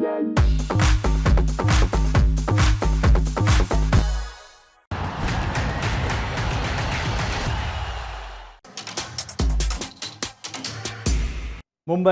Mumbai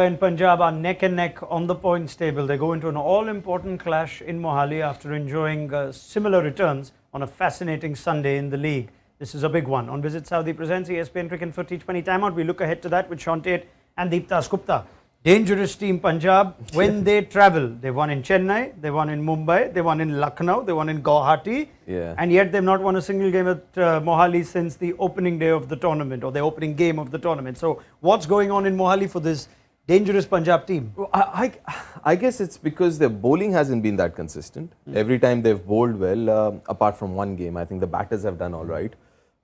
and Punjab are neck and neck on the points table. They go into an all-important clash in Mohali after enjoying similar returns on a fascinating Sunday in the league. This is a big one. On Visit Saudi presents ESPN Cricinfo T20 Timeout. We look ahead to that with Shaun Tait and Dasgupta. Dangerous team Punjab when they travel. They won in Chennai, they won in Mumbai, they won in Lucknow, they won in Guwahati, and yet they've not won a single game at Mohali since the opening day of the tournament or the opening game of the tournament. So what's going on in Mohali for this dangerous Punjab team? Well, I guess it's because their bowling hasn't been that consistent. Every time they've bowled well, apart from one game, I think the batters have done all right.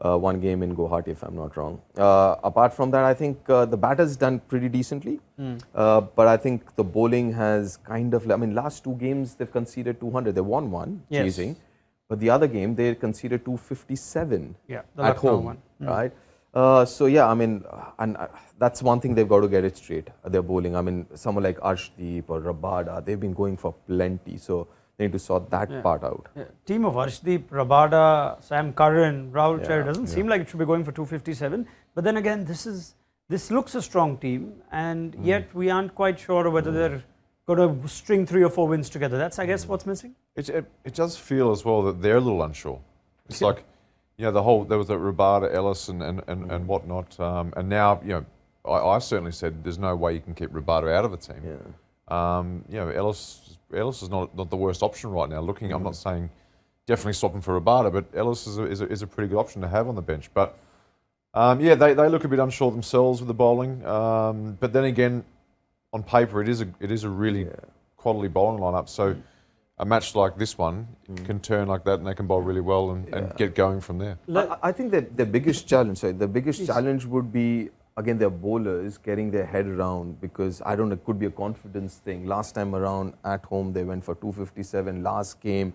One game in Guwahati, if I'm not wrong. Apart from that, I think the batters done pretty decently. But I think the bowling has kind of, I mean, last two games they've conceded 200. They won one, chasing. But the other game, they conceded 257 at home, one. Right? So yeah, I mean, and that's one thing they've got to get it straight. Their bowling. I mean, someone like Arshdeep or Rabada, they've been going for plenty. So they need to sort that part out. Team of Arshdeep, Rabada, Sam Curran, Rahul Cherry doesn't seem like it should be going for 257. But then again, this looks a strong team, and yet we aren't quite sure whether they're going to string 3 or 4 wins together. That's, I guess, what's missing. It does feel as well that they're a little unsure. It's like, you know, there was a Rabada, Ellis and whatnot, and now, you know, I certainly said there's no way you can keep Rabada out of the team. You know, Ellis is not the worst option right now. Looking, I'm not saying definitely swapping for Rabada, but Ellis is a pretty good option to have on the bench. But yeah, they look a bit unsure themselves with the bowling. But then again, on paper, it is a really quality bowling lineup. So a match like this one can turn like that, and they can bowl really well and get going from there. I think that the biggest challenge, challenge would be, again, their bowlers getting their head around, because I don't know, it could be a confidence thing. Last time around at home, they went for 257. Last game,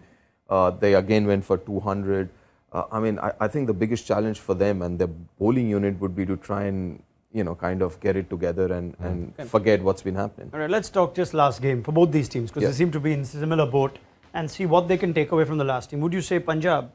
they again went for 200. I mean, I think the biggest challenge for them and the bowling unit would be to try and, you know, kind of get it together and forget what's been happening. All right, let's talk just last game for both these teams, because they seem to be in similar boat, and see what they can take away from the last team. Would you say Punjab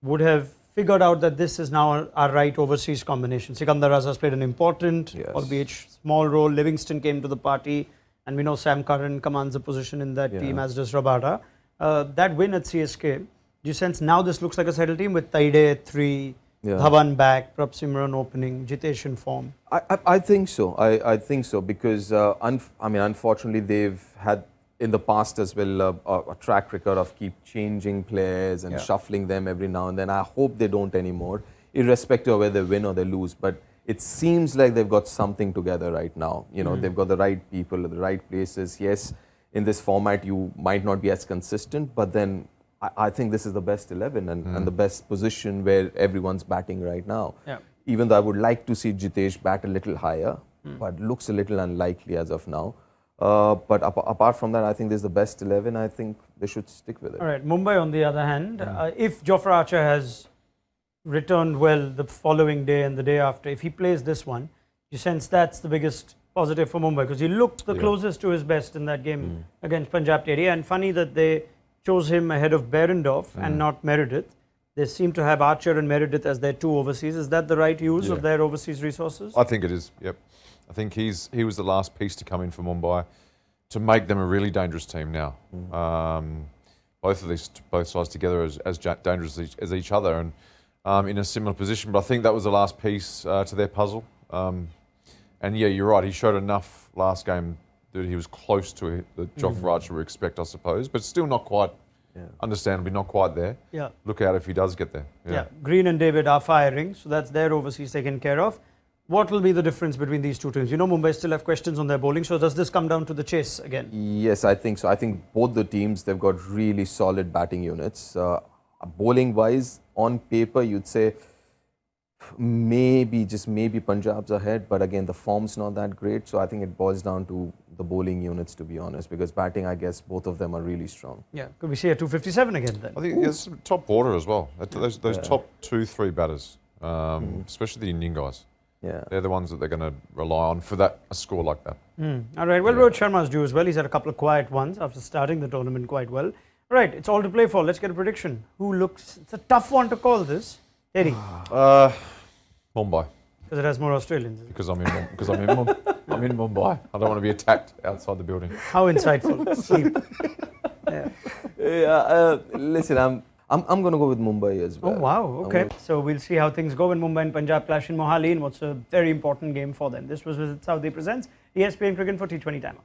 would have figured out that this is now our right overseas combination? Sikandar Raza's played an important, albeit small role. Livingston came to the party, and we know Sam Curran commands a position in that team, as does Rabada. That win at CSK, do you sense now this looks like a settled team with Taide at 3, Dhawan back, Prabsimran opening, Jitesh in form? I think so. I think so, because unfortunately they've had in the past as well a track record of keep changing players and shuffling them every now and then. I hope they don't anymore, irrespective of whether they win or they lose. But it seems like they've got something together right now. You know, they've got the right people at the right places. Yes, in this format you might not be as consistent, but then I think this is the best 11 and the best position where everyone's batting right now. Even though I would like to see Jitesh bat a little higher, but looks a little unlikely as of now. But apart from that, I think this is the best 11. I think they should stick with it. All right, Mumbai on the other hand, if Jofra Archer has returned well the following day and the day after, if he plays this one, you sense that's the biggest positive for Mumbai, because he looked the closest to his best in that game against Punjab TD. And funny that they chose him ahead of Behrendorff and not Meredith. They seem to have Archer and Meredith as their 2 overseas. Is that the right use of their overseas resources? I think it is, yep. I think he was the last piece to come in for Mumbai to make them a really dangerous team now. Both sides together as dangerous as each other, and in a similar position. But I think that was the last piece to their puzzle. And yeah, you're right. He showed enough last game that he was close to the Jofra Archer we expect, I suppose, but still not quite. Understandably, not quite there. Look out if he does get there. Green and David are firing, so that's their overseas taken care of. What will be the difference between these two teams? You know, Mumbai still have questions on their bowling, so does this come down to the chase again? Yes, I think so. I think both the teams, they've got really solid batting units. Bowling-wise, on paper, you'd say maybe Punjab's ahead, but again, the form's not that great. So I think it boils down to the bowling units, to be honest, because batting, I guess, both of them are really strong. Yeah, could we see a 257 again then? I think it's top order as well. Those top 2-3 batters, especially the Indian guys. Yeah. They're the ones that they're going to rely on for that a score like that. All right, well, Rohit Sharma's due as well. He's had a couple of quiet ones after starting the tournament quite well. Right, it's all to play for. Let's get a prediction. Who looks... It's a tough one to call this. Teddy, Mumbai, because it has more Australians. because I'm in I'm in Mumbai. I don't want to be attacked outside the building. How insightful. Sleep. Listen, I'm going to go with Mumbai as well. Oh, wow. Okay. So we'll see how things go when Mumbai and Punjab clash in Mohali in what's a very important game for them. This was Visit Saudi presents ESPN Cricinfo T20 Timeout.